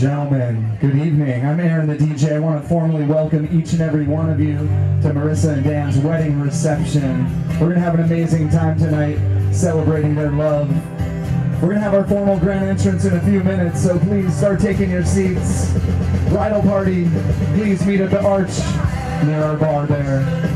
Gentlemen, good evening. I'm Aaron the DJ. I want to formally welcome each and every one of you to Marisa and Dan's wedding reception. We're going to have an amazing time tonight celebrating their love. We're going to have our formal grand entrance in a few minutes, so please start taking your seats. Bridal party, please meet at the arch near our bar there.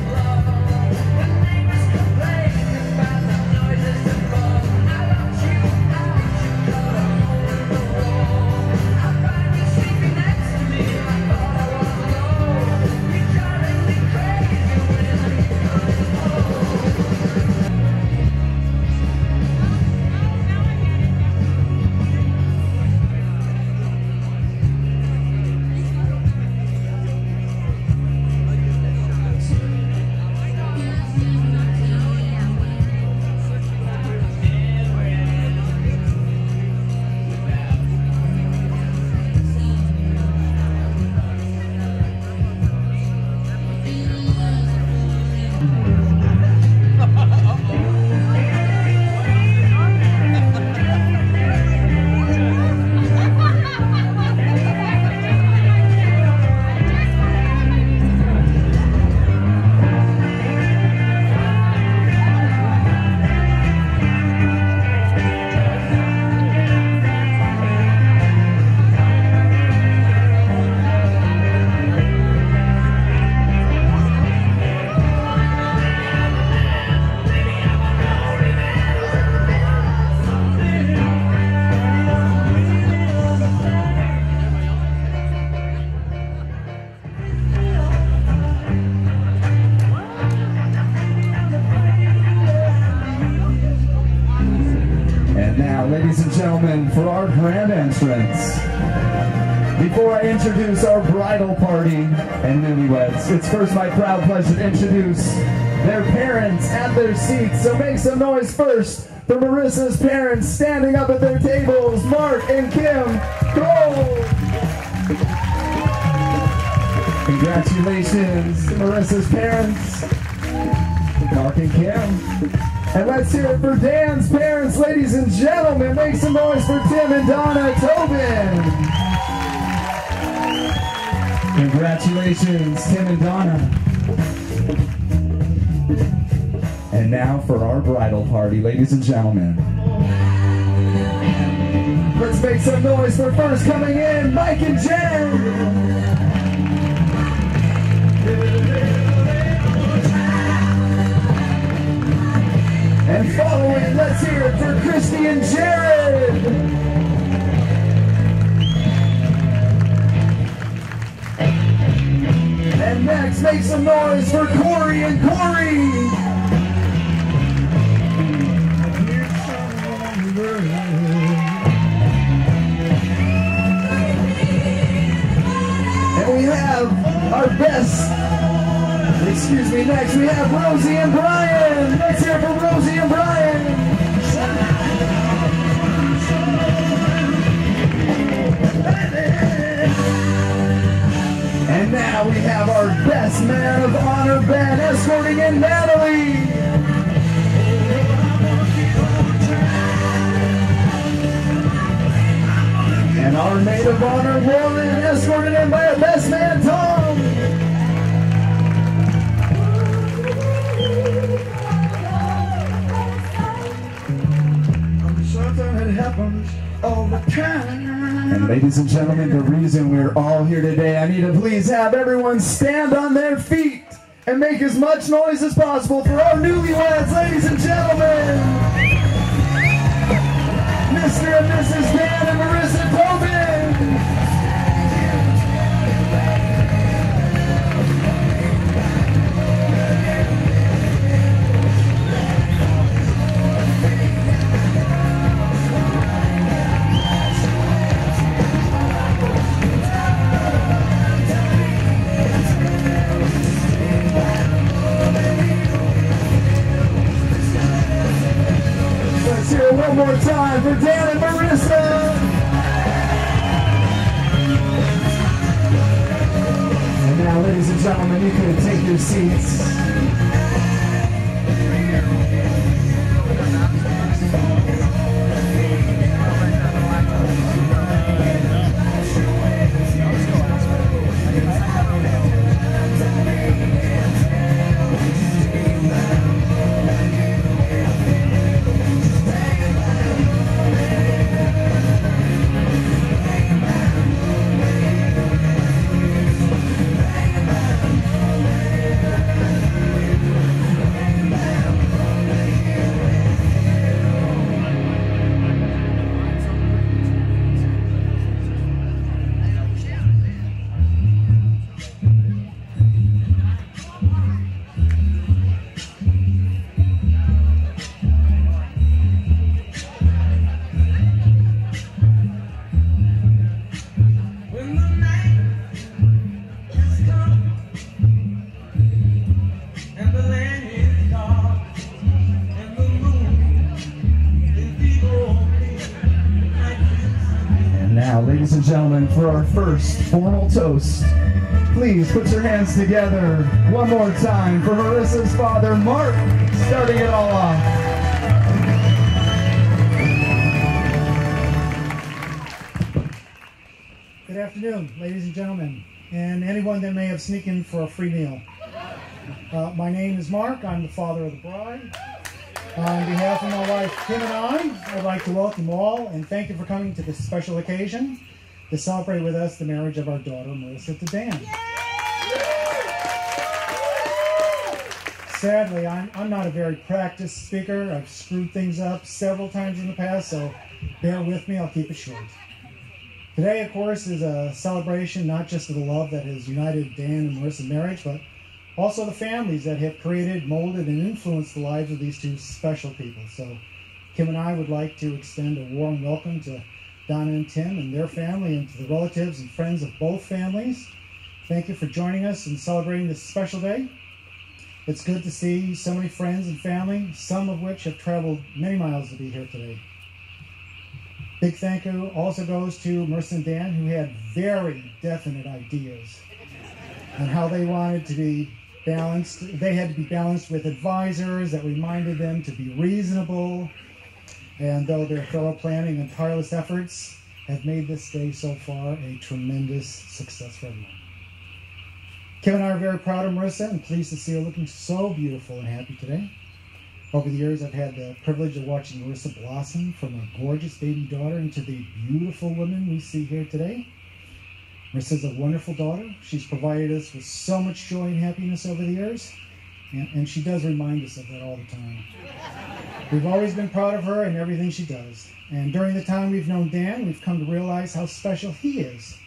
Ladies and gentlemen, for our grand entrance, before I introduce our bridal party and newlyweds, it's first my proud pleasure to introduce their parents at their seats. So make some noise first for Marisa's parents standing up at their tables, Mark and Kim. Go! Congratulations to Marisa's parents, Mark and Kim. And let's hear it for Dan's parents, ladies and gentlemen. Make some noise for Tim and Donna Tobin. Congratulations, Tim and Donna. And now for our bridal party, ladies and gentlemen. Let's make some noise for first coming in, Mike and Jen. And following, let's hear it for Christy and Jared. And next, make some noise for Corey and Corey. And we have our best. Excuse me, next we have Rosie and Brian. Let's hear it for Rosie and Brian. And now we have our best man of honor band escorting in Natalie. And our maid of honor Lauren escorted in by our best man Tom. And ladies and gentlemen, the reason we're all here today, I need to please have everyone stand on their feet and make as much noise as possible for our newlyweds, ladies and gentlemen. Mr. and Mrs. Dan and Marisa Tobin. One more time for Dan and Marisa. And now, ladies and gentlemen, you can take your seats. Now, ladies and gentlemen, for our first formal toast, please put your hands together one more time for Marissa's father, Mark, starting it all off. Good afternoon, ladies and gentlemen, and anyone that may have sneaked in for a free meal. My name is Mark. I'm the father of the bride. On behalf of my wife, Kim, and I'd like to welcome all and thank you for coming to this special occasion to celebrate with us the marriage of our daughter, Marisa, to Dan. Sadly, I'm not a very practiced speaker. I've screwed things up several times in the past, so bear with me. I'll keep it short. Today, of course, is a celebration not just of the love that has united Dan and Marissa's marriage, but also the families that have created, molded, and influenced the lives of these two special people. So Kim and I would like to extend a warm welcome to Donna and Tim and their family, and to the relatives and friends of both families. Thank you for joining us and celebrating this special day. It's good to see so many friends and family, some of which have traveled many miles to be here today. Big thank you also goes to Marisa and Dan, who had very definite ideas on how they wanted to be balanced. They had to be balanced with advisors that reminded them to be reasonable. And though their thorough planning and tireless efforts have made this day so far a tremendous success for everyone. Kim and I are very proud of Marisa and pleased to see her looking so beautiful and happy today. Over the years, I've had the privilege of watching Marisa blossom from a gorgeous baby daughter into the beautiful woman we see here today. Marissa's a wonderful daughter. She's provided us with so much joy and happiness over the years, and she does remind us of that all the time. We've always been proud of her and everything she does. And during the time we've known Dan, we've come to realize how special he is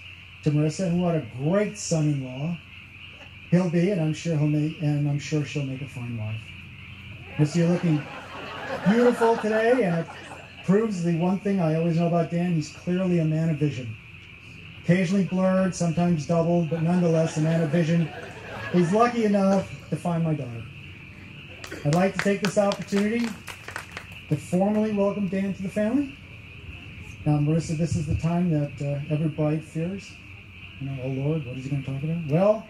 to Marisa, and what a great son-in-law he'll be, and I'm sure she'll make a fine wife. Marisa, you're looking beautiful today, and it proves the one thing I always know about Dan: he's clearly a man of vision. Occasionally blurred, sometimes doubled, but nonetheless a man of vision. He's lucky enough to find my daughter. I'd like to take this opportunity to formally welcome Dan to the family. Now, Marisa, this is the time that every bride fears. Oh Lord, what is he going to talk about? Well,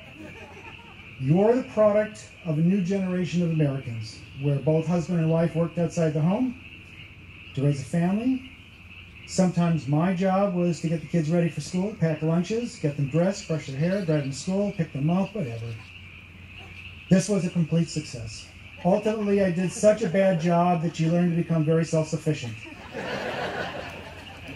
you're the product of a new generation of Americans, where both husband and wife worked outside the home to raise a family. Sometimes my job was to get the kids ready for school, pack lunches, get them dressed, brush their hair, drive them to school, pick them up, whatever. This was a complete success. Ultimately, I did such a bad job that you learned to become very self-sufficient.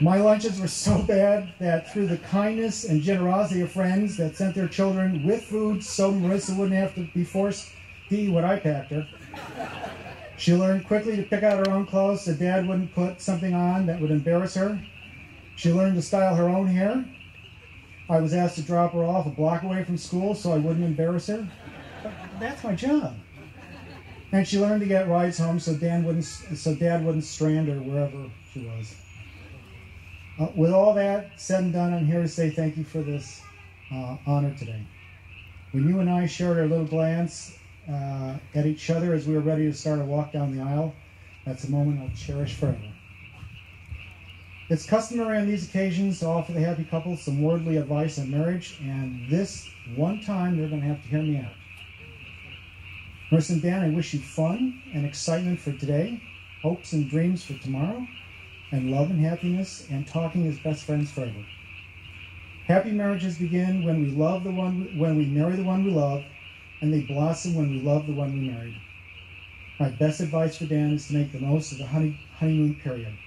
My lunches were so bad that through the kindness and generosity of friends that sent their children with food so Marisa wouldn't have to be forced to eat what I packed her, she learned quickly to pick out her own clothes so Dad wouldn't put something on that would embarrass her. She learned to style her own hair. I was asked to drop her off a block away from school so I wouldn't embarrass her. But that's my job. And she learned to get rides home so Dad wouldn't strand her wherever she was. With all that said and done, I'm here to say thank you for this honor today. When you and I shared our little glance at each other as we were ready to start our walk down the aisle, that's a moment I'll cherish forever. It's customary on these occasions to offer the happy couple some worldly advice on marriage, and this one time they're going to have to hear me out. Marisa and Dan, I wish you fun and excitement for today, hopes and dreams for tomorrow, and love and happiness, and talking as best friends forever. Happy marriages begin when we marry the one we love, and they blossom when we love the one we married. My best advice for Dan is to make the most of the honeymoon period.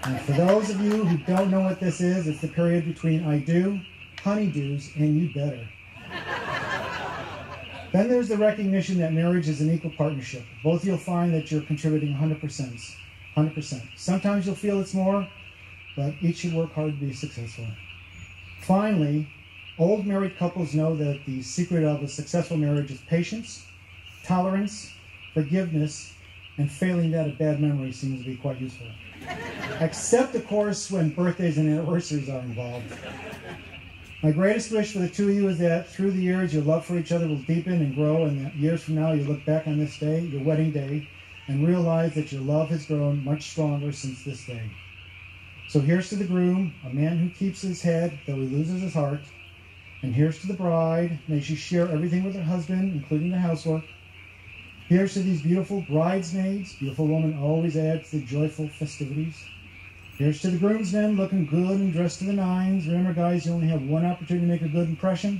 And for those of you who don't know what this is, it's the period between I do, honeydews, and you better. Then there's the recognition that marriage is an equal partnership. Both you'll find that you're contributing 100%. Sometimes you'll feel it's more, but each should work hard to be successful. Finally, old married couples know that the secret of a successful marriage is patience, tolerance, forgiveness, and failing that, a bad memory seems to be quite useful. Except, of course, when birthdays and anniversaries are involved. My greatest wish for the two of you is that through the years, your love for each other will deepen and grow, and that years from now, you look back on this day, your wedding day, and realize that your love has grown much stronger since this day. So here's to the groom, a man who keeps his head, though he loses his heart. And here's to the bride, may she share everything with her husband, including the housework. Here's to these beautiful bridesmaids, beautiful woman always adds to the joyful festivities. Here's to the groomsmen, looking good and dressed to the nines. Remember, guys, you only have one opportunity to make a good impression,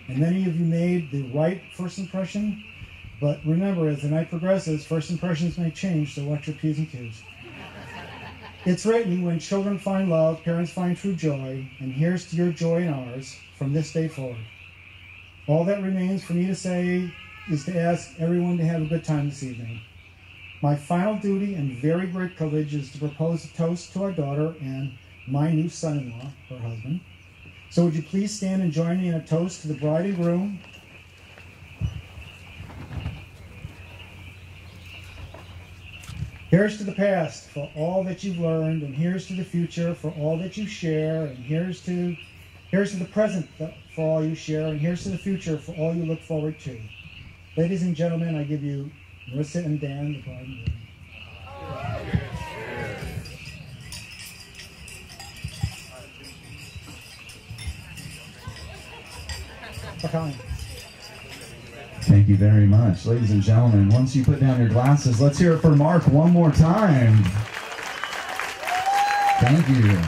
and many of you made the right first impression. But remember, as the night progresses, first impressions may change, so watch your P's and Q's. It's written, when children find love, parents find true joy, and here's to your joy and ours from this day forward. All that remains for me to say is to ask everyone to have a good time this evening. My final duty and very great privilege is to propose a toast to our daughter and my new son-in-law, her husband. So would you please stand and join me in a toast to the bride and groom? Here's to the past for all that you've learned, and here's to the future for all that you share, and here's to the present for all you share, and here's to the future for all you look forward to. Ladies and gentlemen, I give you Marisa and Dan, the bride and groom. Thank you very much. Ladies and gentlemen, once you put down your glasses, let's hear it for Mark one more time. Thank you.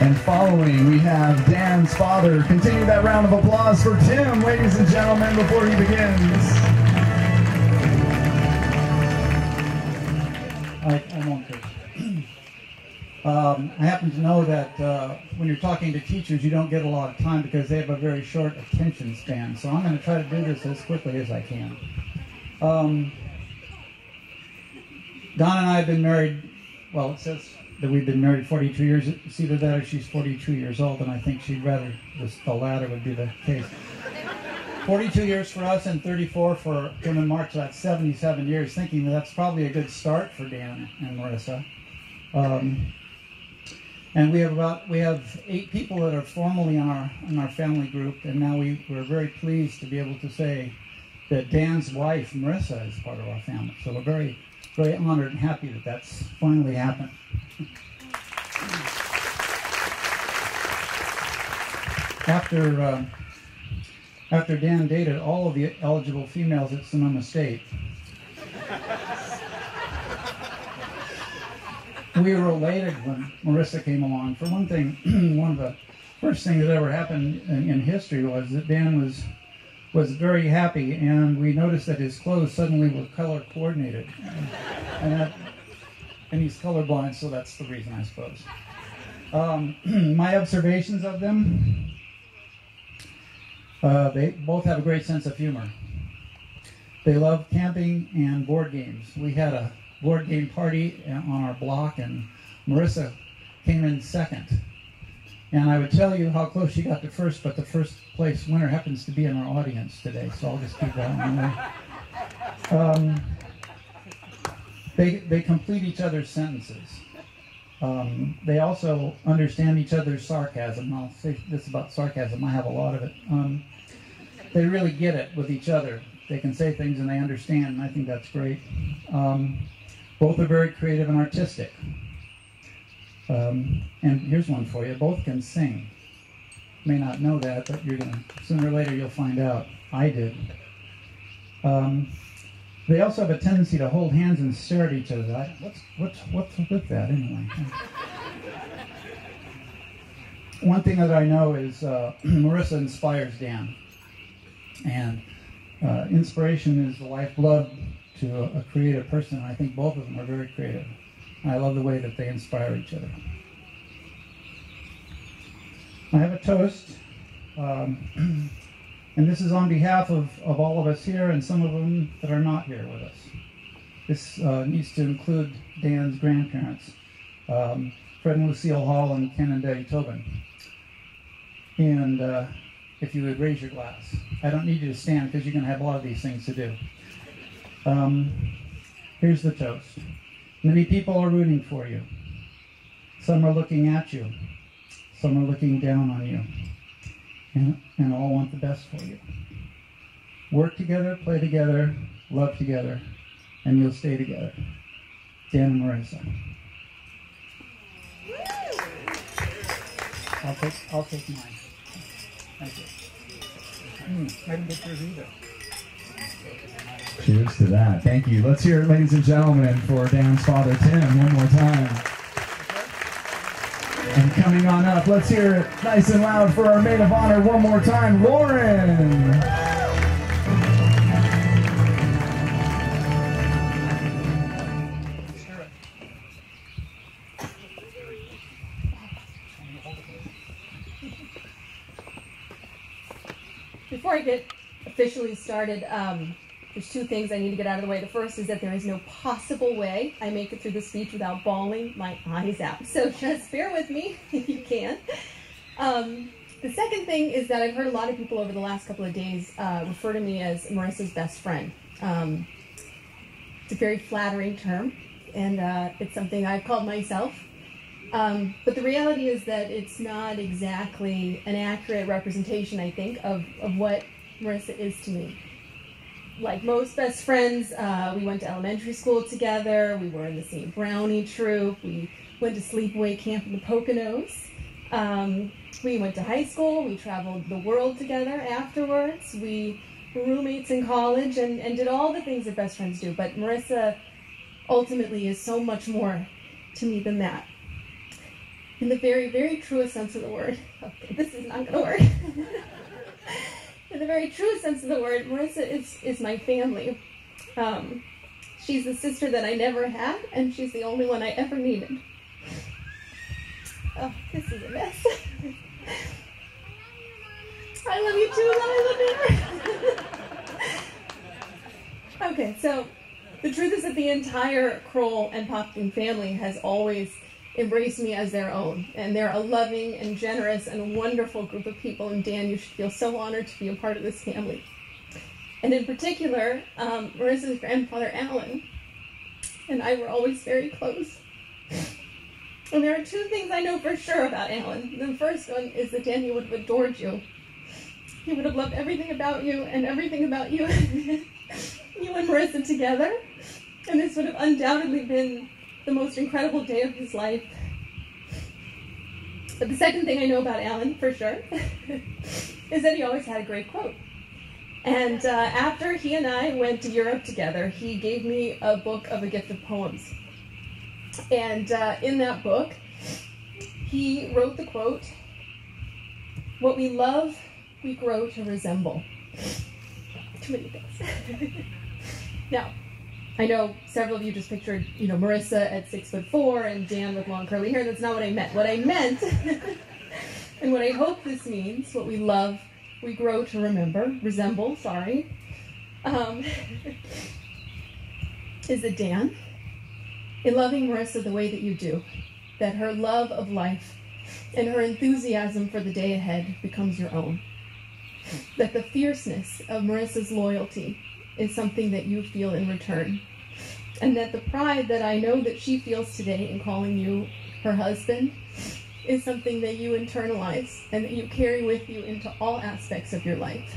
And following, we have Dan's father. Continue that round of applause for Tim, ladies and gentlemen, before he begins. I won't take it. I happen to know that when you're talking to teachers, you don't get a lot of time because they have a very short attention span. So I'm going to try to do this as quickly as I can. Don and I have been married, well, it says that we've been married 42 years. It's either that or she's 42 years old, and I think she'd rather the latter would be the case. 42 years for us and 34 for Tim and Mark, so that's 77 years, thinking that's probably a good start for Dan and Marisa. And we have 8 people that are formally in our family group, and now we're very pleased to be able to say that Dan's wife, Marisa, is part of our family. So we're very, very honored and happy that that's finally happened. After Dan dated all of the eligible females at Sonoma State, we were elated when Marisa came along. For one thing, one of the first things that ever happened in history was that Dan was very happy, and we noticed that his clothes suddenly were color coordinated, and he's colorblind, so that's the reason, I suppose. My observations of them: they both have a great sense of humor. They love camping and board games. We had a board game party on our block, and Marisa came in second. And I would tell you how close she got to first, but the first place winner happens to be in our audience today, so I'll just keep that in there. They complete each other's sentences. They also understand each other's sarcasm. I'll say this about sarcasm, I have a lot of it. They really get it with each other. They can say things and they understand, and I think that's great. Both are very creative and artistic. And here's one for you. Both can sing. You may not know that, but sooner or later you'll find out. I did. They also have a tendency to hold hands and stare at each other. What's with that anyway? One thing that I know is Marisa inspires Dan. And inspiration is the lifeblood to a creative person, and I think both of them are very creative. I love the way that they inspire each other. I have a toast, and this is on behalf of all of us here and some of them that are not here with us. This needs to include Dan's grandparents, Fred and Lucille Hall and Ken and Debbie Tobin. And if you would raise your glass. I don't need you to stand because you're going to have a lot of these things to do. Here's the toast. Many people are rooting for you. Some are looking at you. Some are looking down on you. And all want the best for you. Work together, play together, love together, and you'll stay together. Dan and Marisa. I'll take mine. Thank you. I didn't get yours either. Cheers to that. Thank you. Let's hear it, ladies and gentlemen, for Dan's father, Tim, one more time. And coming on up, let's hear it nice and loud for our maid of honor one more time, Lauren. Before I get officially started, there's two things I need to get out of the way. The first is that there is no possible way I make it through the speech without bawling my eyes out. So just bear with me if you can. The second thing is that I've heard a lot of people over the last couple of days refer to me as Marissa's best friend. It's a very flattering term, and it's something I've called myself. But the reality is that it's not exactly an accurate representation, I think, of what Marisa is to me. Like most best friends, we went to elementary school together, we were in the same brownie troop, we went to sleepaway camp in the Poconos, we went to high school, we traveled the world together afterwards, we were roommates in college, and did all the things that best friends do. But Marisa ultimately is so much more to me than that. In the very, very truest sense of the word, okay, this is not going to work. In the very truest sense of the word, Marisa is my family. She's the sister that I never had, and she's the only one I ever needed. Oh, this is a mess. I love you too, Lila. Okay, so the truth is that the entire Kroll and Popkin family has always embraced me as their own, and they're a loving and generous and wonderful group of people, and Dan, you should feel so honored to be a part of this family. And in particular, Marissa's grandfather, Alan, and I were always very close. And there are two things I know for sure about Alan. The first one is that Dan, he would have adored you. He would have loved everything about you and everything about you, you and Marissa together, and this would have undoubtedly been the most incredible day of his life. But the second thing I know about Alan, for sure, is that he always had a great quote. And after he and I went to Europe together, he gave me a book of a gift of poems. And in that book, he wrote the quote, "What we love, we grow to resemble." Too many things. Now, I know several of you just pictured, Marissa at 6'4" and Dan with long curly hair. That's not what I meant. What I meant, and what I hope this means, what we love, we grow to resemble, is that Dan, in loving Marissa the way that you do, that her love of life and her enthusiasm for the day ahead becomes your own. That the fierceness of Marissa's loyalty is something that you feel in return. And that the pride that I know that she feels today in calling you her husband is something that you internalize and that you carry with you into all aspects of your life.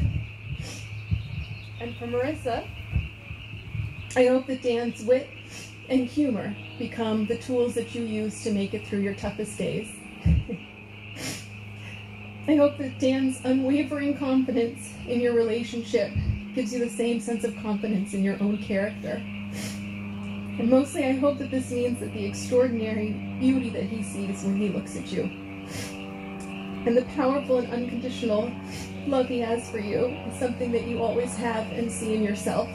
And for Marissa, I hope that Dan's wit and humor become the tools that you use to make it through your toughest days. I hope that Dan's unwavering confidence in your relationship gives you the same sense of confidence in your own character. And mostly I hope that this means that the extraordinary beauty that he sees when he looks at you, and the powerful and unconditional love he has for you, is something that you always have and see in yourself.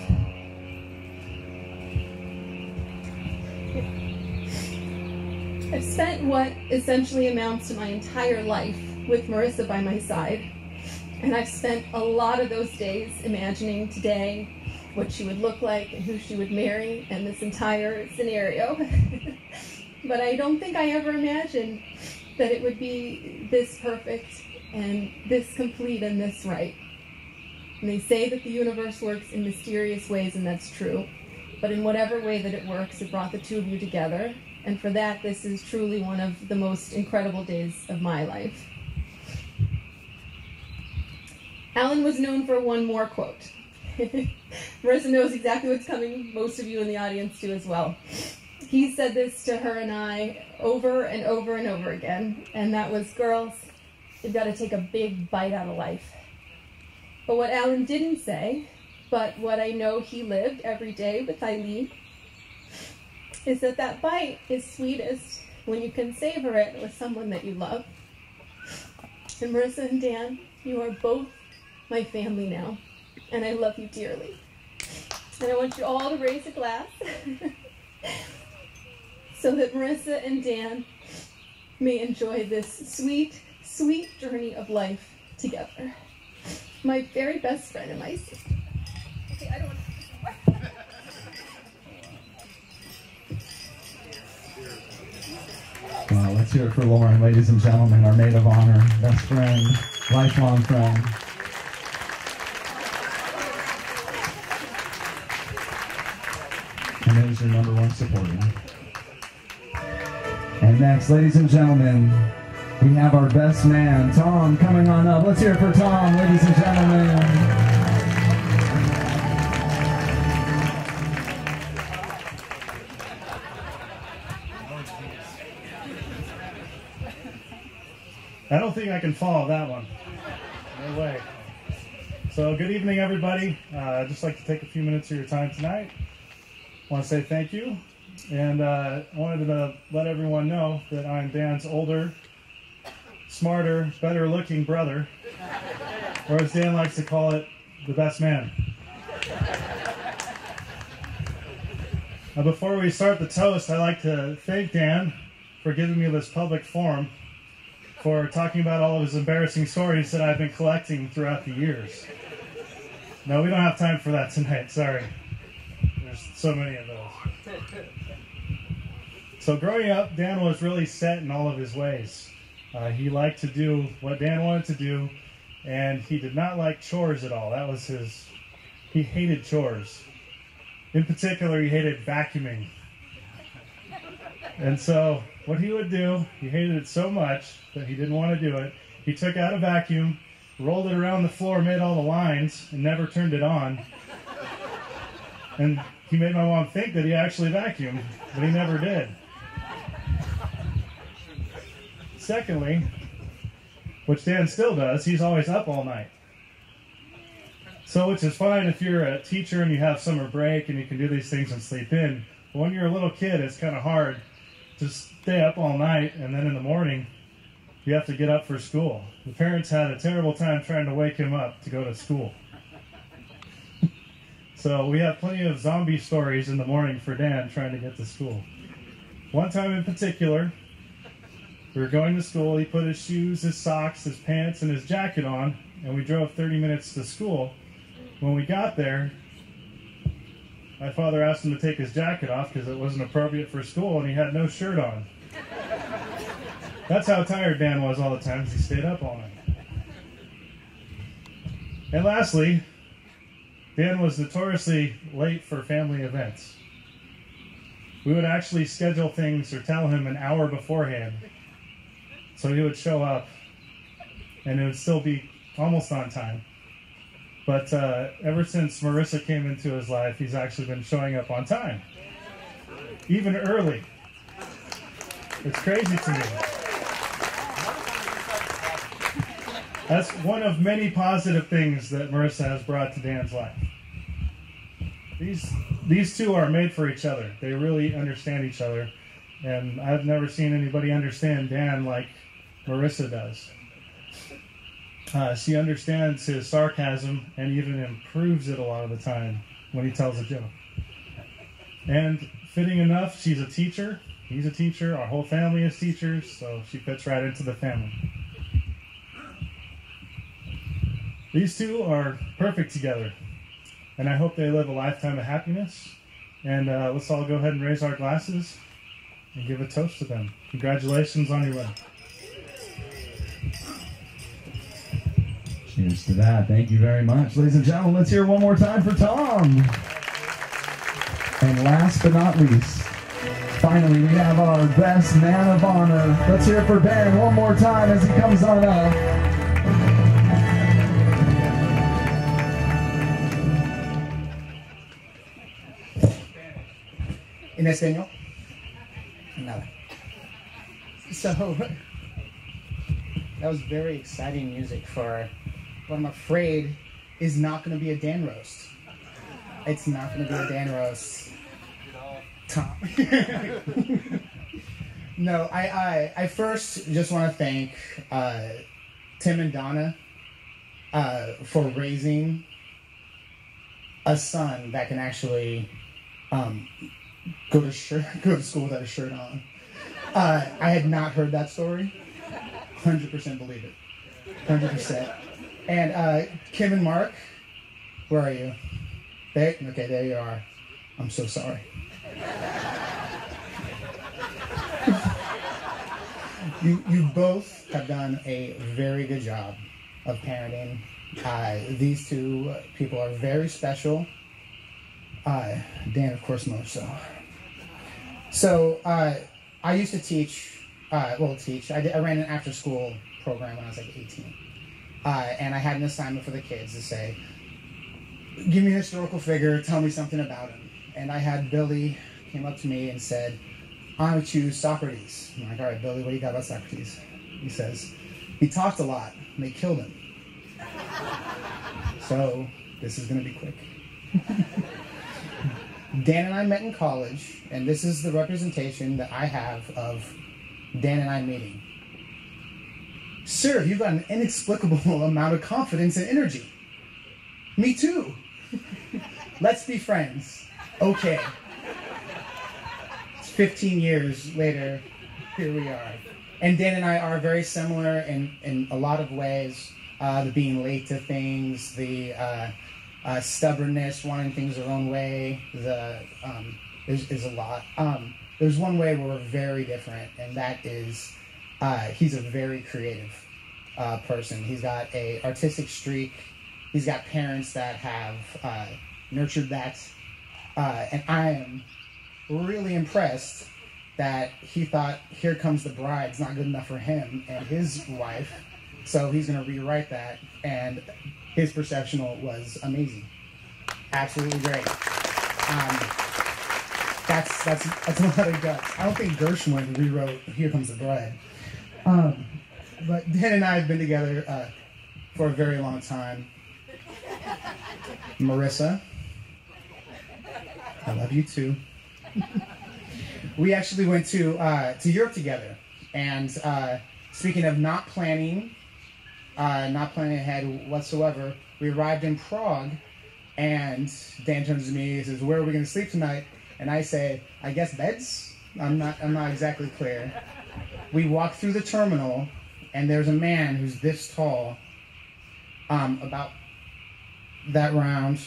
I've spent what essentially amounts to my entire life with Marissa by my side. And I've spent a lot of those days imagining today what she would look like and who she would marry and this entire scenario. But I don't think I ever imagined that it would be this perfect and this complete and this right. And they say that the universe works in mysterious ways, and that's true. But in whatever way that it works, it brought the two of you together. And for that, this is truly one of the most incredible days of my life. Alan was known for one more quote. Marissa knows exactly what's coming. Most of you in the audience do as well. He said this to her and I over and over and over again, and that was, "Girls, You've got to take a big bite out of life. But what Alan didn't say, but what I know he lived every day with Eileen, is that that bite is sweetest when you can savor it with someone that you love. And Marisa and Dan, you are both my family now, and I love you dearly. And I want you all to raise a glass so that Marisa and Dan may enjoy this sweet, sweet journey of life together. My very best friend and my sister. Okay, I don't want to. Well, let's hear it for Lauren, ladies and gentlemen, our maid of honor, best friend, lifelong friend. And is your #1 supporter. And next, ladies and gentlemen, we have our best man, Tom, coming on up. Let's hear it for Tom, ladies and gentlemen. I don't think I can follow that one. No way. So good evening, everybody. I'd just like to take a few minutes of your time tonight. I want to say thank you. And I wanted to let everyone know that I'm Dan's older, smarter, better looking brother. Or as Dan likes to call it, the best man. Now, before we start the toast, I'd like to thank Dan for giving me this public forum for talking about all of his embarrassing stories that I've been collecting throughout the years. No, we don't have time for that tonight, sorry. There's so many of those. So growing up, Dan was really set in all of his ways. He liked to do what Dan wanted to do, and he did not like chores at all. That was he hated chores. In particular, he hated vacuuming. And so what he would do, he hated it so much that he didn't want to do it. He took out a vacuum, rolled it around the floor, made all the lines, and never turned it on. And he made my mom think that he actually vacuumed, but he never did. Secondly, which Dan still does, he's always up all night. So which is fine if you're a teacher and you have summer break and you can do these things and sleep in. But when you're a little kid, it's kind of hard to stay up all night, and then in the morning, you have to get up for school. The parents had a terrible time trying to wake him up to go to school. So we have plenty of zombie stories in the morning for Dan trying to get to school. One time in particular, we were going to school. He put his shoes, his socks, his pants, and his jacket on, and we drove 30 minutes to school. When we got there, my father asked him to take his jacket off because it wasn't appropriate for school, and he had no shirt on. That's how tired Dan was all the time, because he stayed up all night. And lastly, Dan was notoriously late for family events. We would actually schedule things or tell him an hour beforehand, so he would show up, and it would still be almost on time. But ever since Marisa came into his life, he's actually been showing up on time. Even early. It's crazy to me. That's one of many positive things that Marisa has brought to Dan's life. These two are made for each other. They really understand each other. And I've never seen anybody understand Dan like Marisa does. She understands his sarcasm and even improves it a lot of the time when he tells a joke. And fitting enough, she's a teacher. He's a teacher. Our whole family is teachers, so she fits right into the family. These two are perfect together, and I hope they live a lifetime of happiness. And let's all go ahead and raise our glasses and give a toast to them. Congratulations on your wedding. Cheers to that. Thank you very much. Ladies and gentlemen, let's hear one more time for Tom. And last but not least, finally, we have our best man of honor. Let's hear it for Ben one more time as he comes on up. En español. Nada. So, That was very exciting music for what I'm afraid is not going to be a Dan roast. It's not going to be a Dan roast. Tom. No, I first just want to thank Tim and Donna for raising a son that can actually go to school without a shirt on. I had not heard that story. 100% believe it. 100%. And Kim and Mark, where are you? Okay, there you are. I'm so sorry. You both have done a very good job of parenting. These two people are very special. Dan, of course, more so. So I used to teach. I ran an after-school program when I was like 18. And I had an assignment for the kids to say, give me a historical figure, tell me something about him. And I had Billy came up to me and said, I would choose Socrates. I'm like, all right, Billy, what do you got about Socrates? He says, he talked a lot, and they killed him. So this is going to be quick. Dan and I met in college, and this is the representation that I have of Dan and I meeting. Sir, you've got an inexplicable amount of confidence and energy. Me too. Let's be friends. Okay. It's 15 years later, here we are. And Dan and I are very similar in a lot of ways. The being late to things, the stubbornness, wanting things their own way. There's a lot. There's one way where we're very different, and that is he's a very creative person. He's got a artistic streak. He's got parents that have nurtured that. And I am really impressed that he thought Here Comes the Bride's not good enough for him and his wife. So he's going to rewrite that. And his perceptional was amazing. Absolutely great. That's a lot of guts. I don't think Gershwin rewrote Here Comes the Bride. But Dan and I have been together for a very long time. Marisa, I love you too. We actually went to Europe together. And speaking of not planning ahead whatsoever, we arrived in Prague, and Dan turns to me and says, where are we going to sleep tonight? And I say, I guess beds? I'm not exactly clear. We walk through the terminal, and there's a man who's this tall, about that round,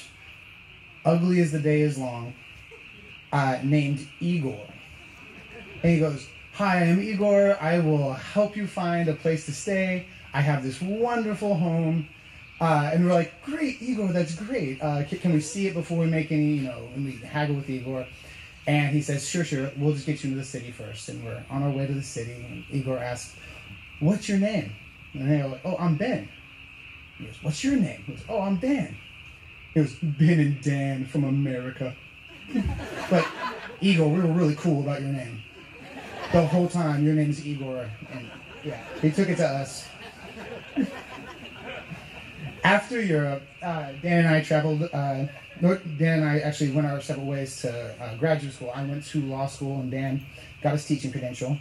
ugly as the day is long, named Igor. And he goes, hi, I'm Igor. I will help you find a place to stay. I have this wonderful home. And we're like, great, Igor, that's great. Can we see it before we make any, and we haggle with Igor. And he says, sure, we'll just get you into the city first. And we're on our way to the city. And Igor asks, what's your name? And they're like, oh, I'm Ben. He goes, what's your name? He goes, oh, I'm Dan. He goes, Ben and Dan from America. But Igor, we were really cool about your name. The whole time, your name's Igor. And yeah, he took it to us. After Europe, Dan and I traveled. Dan and I actually went our several ways to graduate school. I went to law school, and Dan got his teaching credential.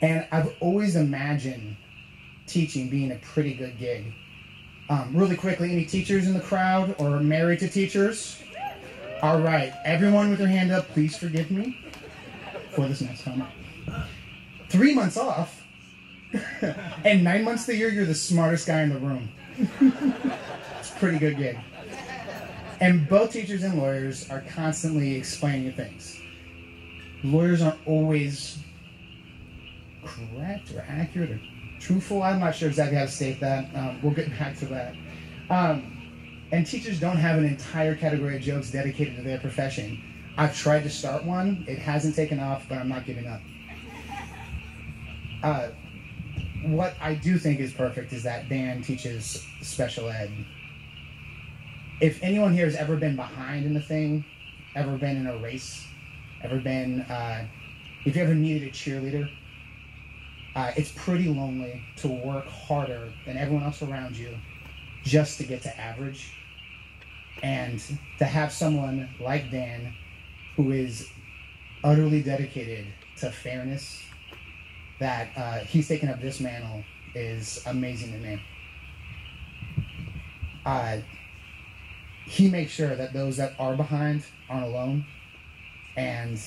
And I've always imagined teaching being a pretty good gig. Really quickly, any teachers in the crowd or married to teachers? All right, everyone with their hand up, please forgive me for this next comment. 3 months off, and 9 months of the year, you're the smartest guy in the room. It's a pretty good gig. And both teachers and lawyers are constantly explaining things. Lawyers aren't always correct or accurate or truthful. I'm not sure exactly how to state that. We'll get back to that. And teachers don't have an entire category of jokes dedicated to their profession. I've tried to start one. It hasn't taken off, but I'm not giving up. What I do think is perfect is that Dan teaches special ed. If anyone here has ever been behind in a thing, ever been in a race, ever been, if you ever needed a cheerleader, it's pretty lonely to work harder than everyone else around you just to get to average. And to have someone like Dan, who is utterly dedicated to fairness, that he's taken up this mantle is amazing to me. He makes sure that those that are behind aren't alone. And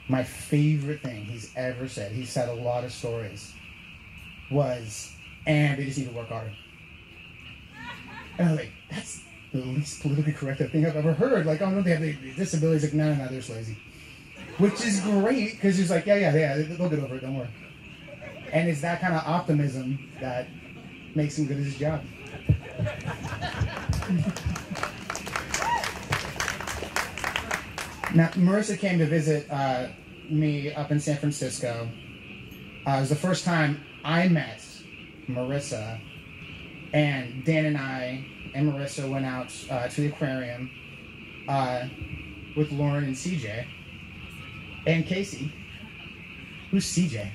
my favorite thing he's ever said, he's said a lot of stories, was, and they just need to work harder. And I was like, that's the least politically correct thing I've ever heard. Like, oh no, they have disabilities. Like, no, they're just lazy. Which is great, because he's like, yeah, they'll get over it, don't worry. And it's that kind of optimism that makes him good at his job. Now, Marisa came to visit me up in San Francisco. It was the first time I met Marisa, and Dan and I and Marisa went out to the aquarium with Lauren and CJ and Casey. Who's CJ?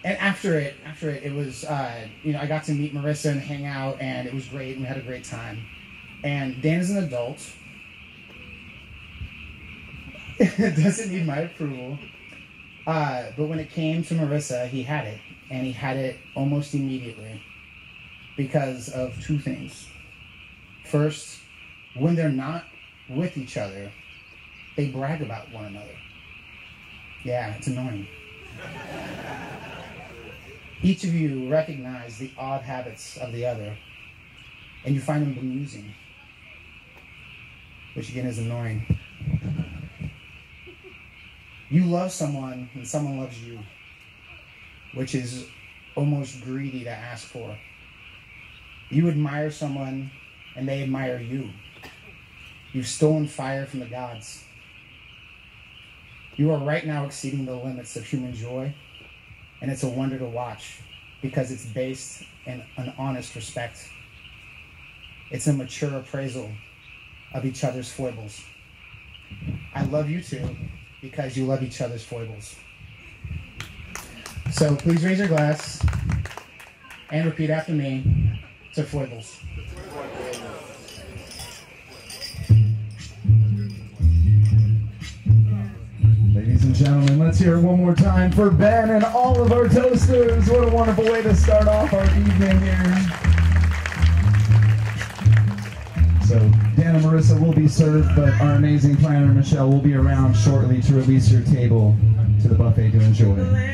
And after it was, I got to meet Marisa and hang out, and it was great, and we had a great time. And Dan is an adult. Doesn't need my approval. But when it came to Marisa, he had it. And he had it almost immediately because of two things. First, when they're not with each other, they brag about one another. Yeah, it's annoying. Each of you recognize the odd habits of the other, and you find them amusing, which again is annoying. You love someone and someone loves you, which is almost greedy to ask for. You admire someone and they admire you. You've stolen fire from the gods. You are right now exceeding the limits of human joy, and it's a wonder to watch because it's based in an honest respect. It's a mature appraisal of each other's foibles. I love you too because you love each other's foibles. So please raise your glass and repeat after me to foibles. Ladies and gentlemen, let's hear it one more time for Ben and all of our toasters. What a wonderful way to start off our evening here. So Dan and Marisa will be served, but our amazing planner, Michelle, will be around shortly to release your table to the buffet to enjoy.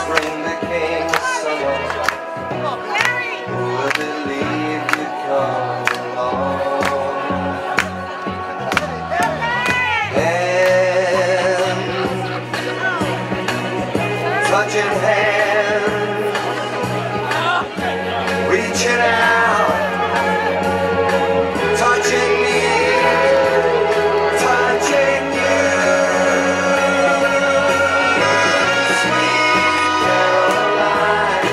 spring became the summer. Who would believe you'd come along? And touching hands, reaching out, touching me, touching you. Sweet Caroline,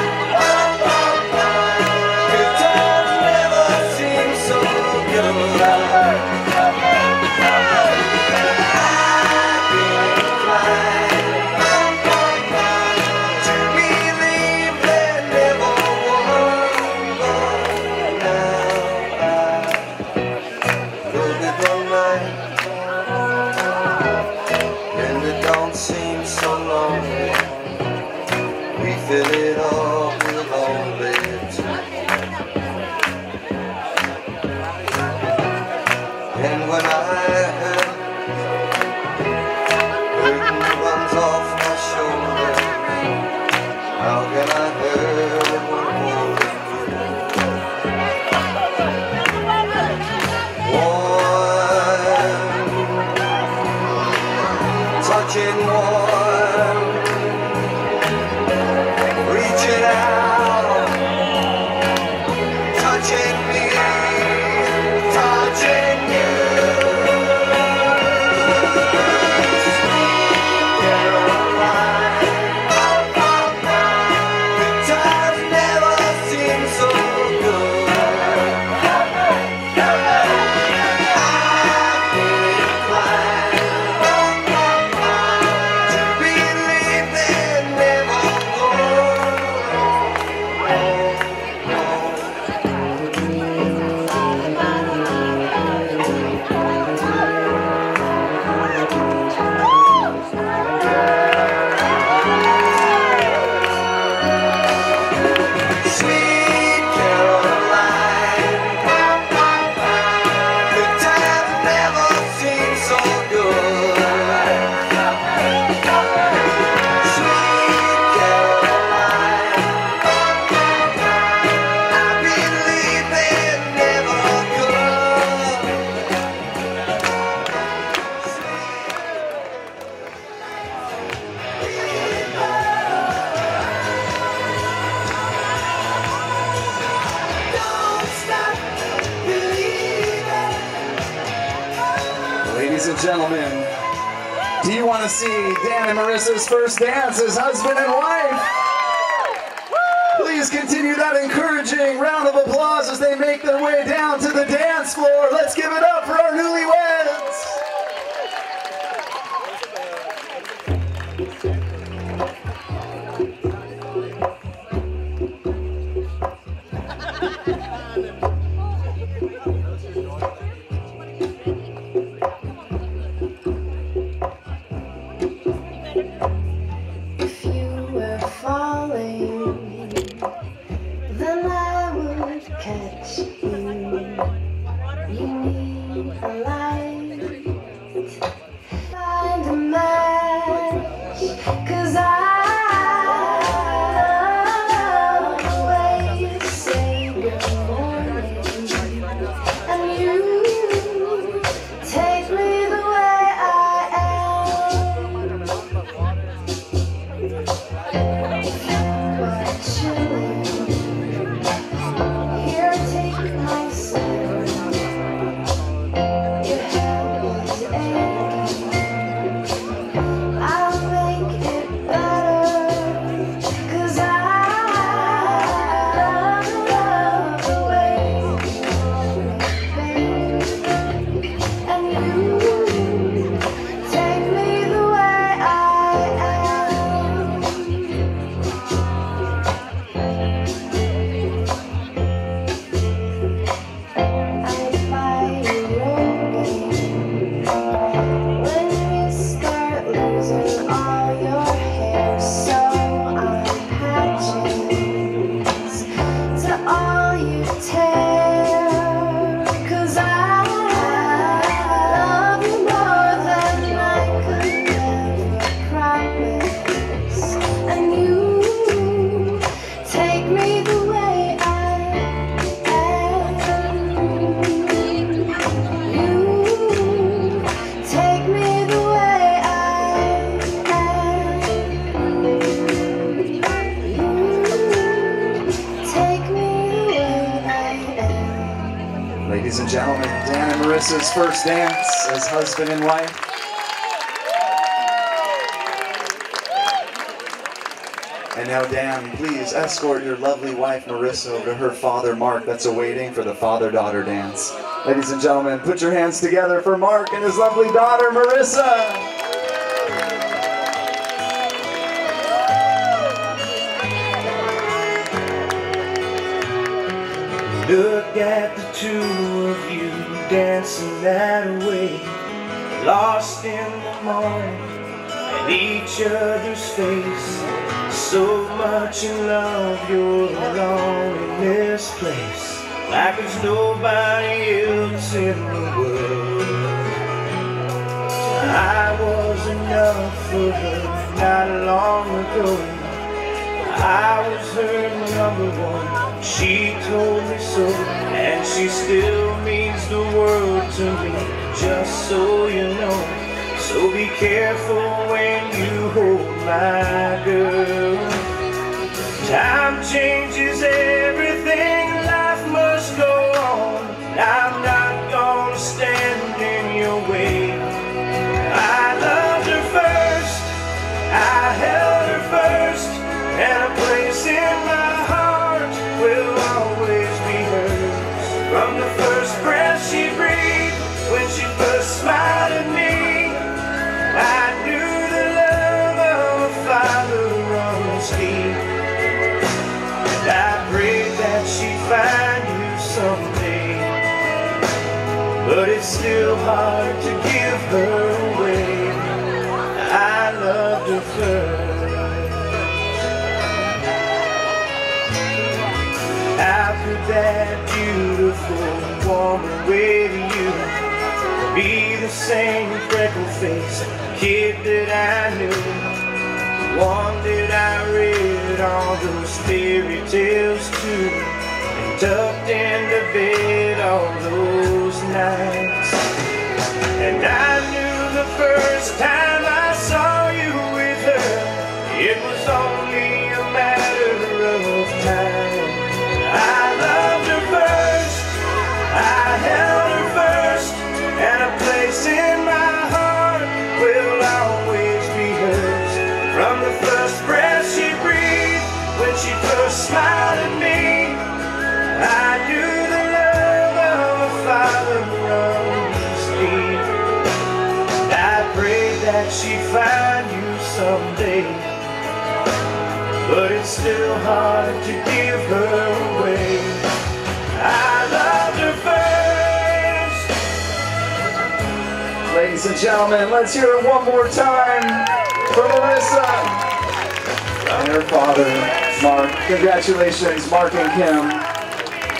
good times never seem so good. I've been inclined to believe there never was, but now I look at the night and it don't seem so lonely. We fill it all with only two. And when I hurt, burden runs off my shoulder. How can I hurt when holding you? Warm, touching warm, reaching out, touching me, touching you. Sweet Caroline, good times never seem so good. I've been inclined to believe there never Sweet Caroline, good times never seem so good. Sweet Caroline, I believe they never could. Don't stop believing. Ladies and gentlemen, do you want to see Dan and Marissa's first dance as husband and wife? Please continue that encouraging round of applause as they make their way down to the dance floor. Let's give it up for our newlyweds. If you were falling, then I would catch you. You need a light, find a match, 'cause I love the way you say good morning, and you take me the way I am. But chilling, here take my side. Your head was aching. I'll make it better, 'cause I love the way you want me, baby. And you take me the way I am. Marissa's first dance as husband and wife. And now, Dan, please escort your lovely wife, Marissa, over to her father, Mark, that's awaiting for the father-daughter dance. Ladies and gentlemen, put your hands together for Mark and his lovely daughter, Marissa. Look at the two of you dancing that way, lost in the moment at each other's face. So much in love, you're alone in this place, like there's nobody else in the world. I was enough for her not long ago. I was her number one, she told me so, and she still means the world to me, just so you know. So be careful when you hold my girl. Time changes everything, life must go on. I'm not gonna stand in your way. I loved her first, I held her first, and a place in my heart will always be hers. From the first breath she breathed, when she first smiled at me, I knew the love of a father runs deep. And I prayed that she'd find you someday, but it's still hard to give her away. I loved her first. How could that beautiful woman with you be the same freckle-faced kid that I knew, one that I read all those fairy tales to, and tucked into bed all those nights? And I knew the first time I saw you with her, it was only a matter of time. I loved her first, I held her first, and a place in my heart will always be hers. From the first breath she breathed, when she first smiled at me, I knew the love of a father runs deep. I prayed that she'd find you someday, but it's still hard to give her away. I loved her first. Ladies and gentlemen, let's hear it one more time for Marissa and her father, Mark. Congratulations, Mark and Kim,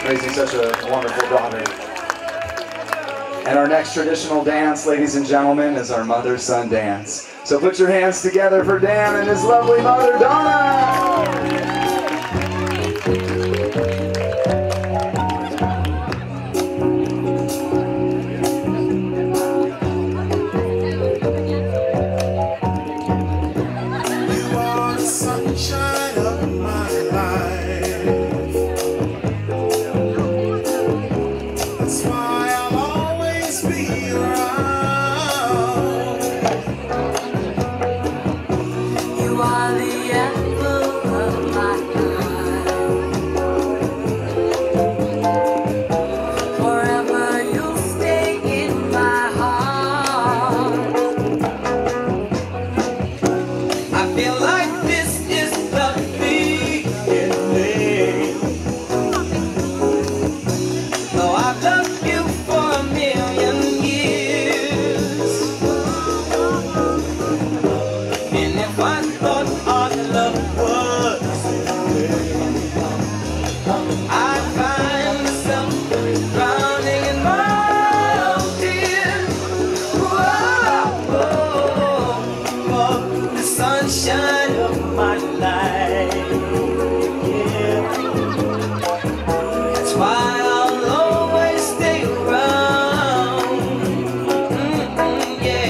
raising such a wonderful daughter. And our next traditional dance, ladies and gentlemen, is our mother-son dance. So put your hands together for Dan and his lovely mother, Donna! You are the sunshine of my life. That's why I'll always be around. You are the apple of my eye. Forever you'll stay in my heart. I feel like this is the beginning. Though I've loved you for a million years, and if I thought our love was I'd find myself drowning in my own tears. Whoa, the sunshine of my life. Yeah. That's why I'll always stay around. Yeah.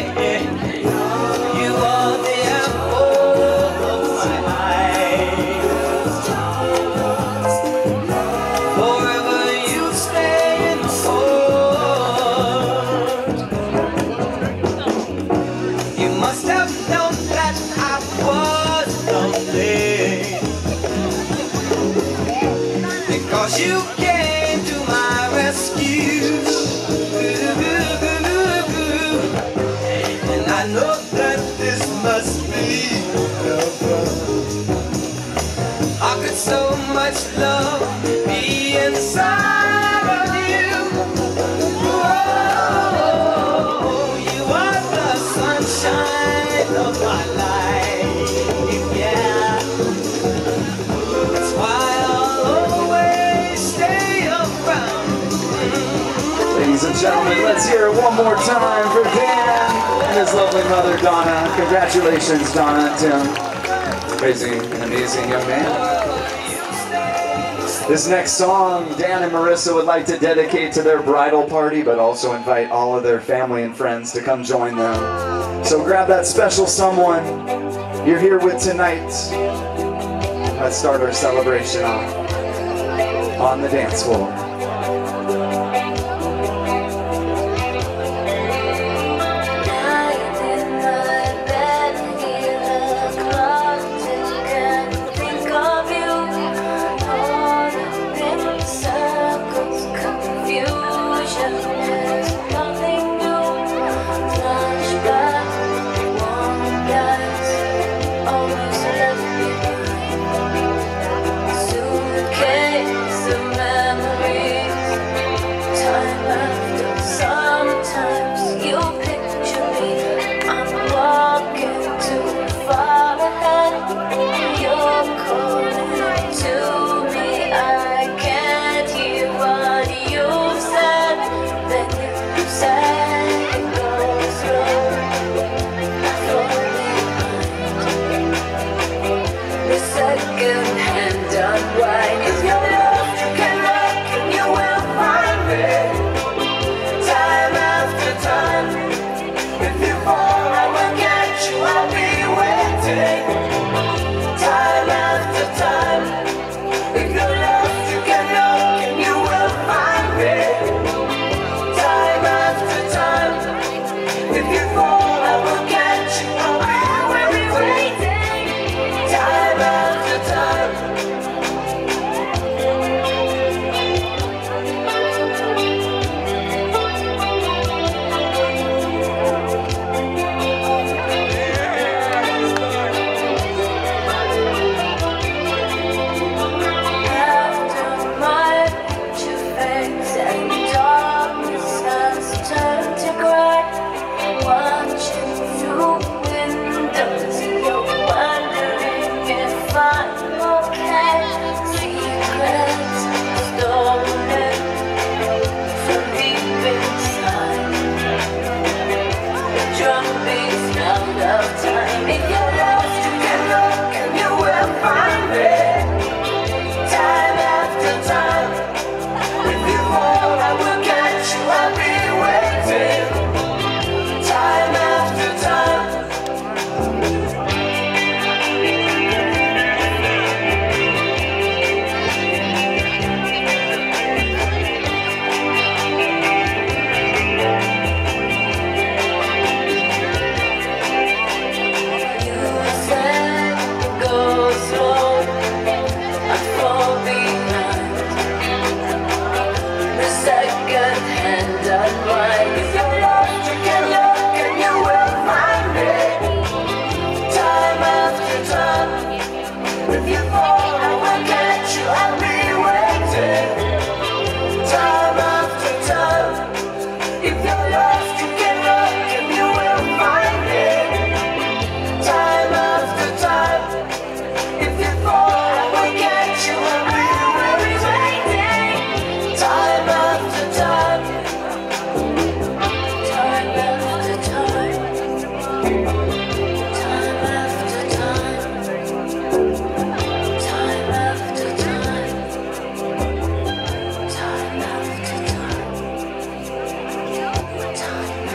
You are the apple of my eye. Forever you stay in the heart. you came to my rescue. And I know that this must be heaven. How could so much love be inside of you? Oh, you are the sunshine of my life, yeah. That's why I'll always stay around. Ladies and gentlemen, let's hear it one more time for Dan and his lovely mother, Donna. Congratulations, Donna and Tim. Raising an amazing young man. This next song, Dan and Marisa would like to dedicate to their bridal party, but also invite all of their family and friends to come join them. So grab that special someone you're here with tonight. Let's start our celebration off on the dance floor.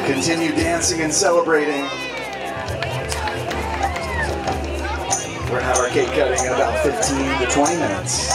Continue dancing and celebrating. We're gonna have our cake cutting in about 15 to 20 minutes.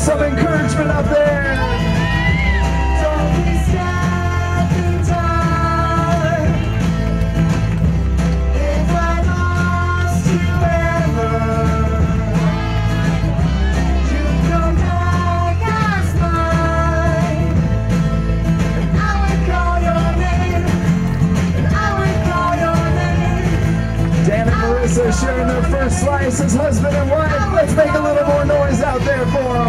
some encouragement up there. Don't be sad in time. If I lost you ever, you come back as mine. And I would call your name. And I would call your name. Dan and Marisa sharing their first slice as husband and wife. Let's make a little more noise out there for them.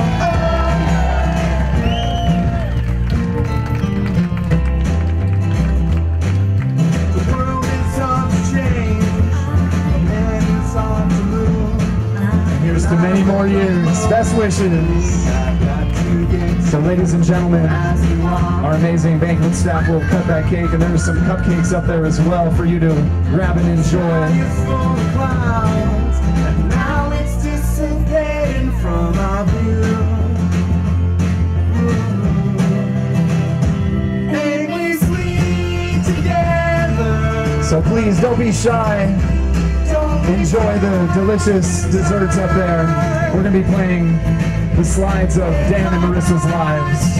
The world is on to change. A man is on to move. Here's to many more years. Best wishes. So ladies and gentlemen, our amazing banquet staff will cut that cake, and there's some cupcakes up there as well for you to grab and enjoy. Now it's dissipating from our view. Ain't we sweet together? So please don't be shy. Enjoy the delicious desserts up there. We're going to be playing the slides of Dan and Marisa's lives.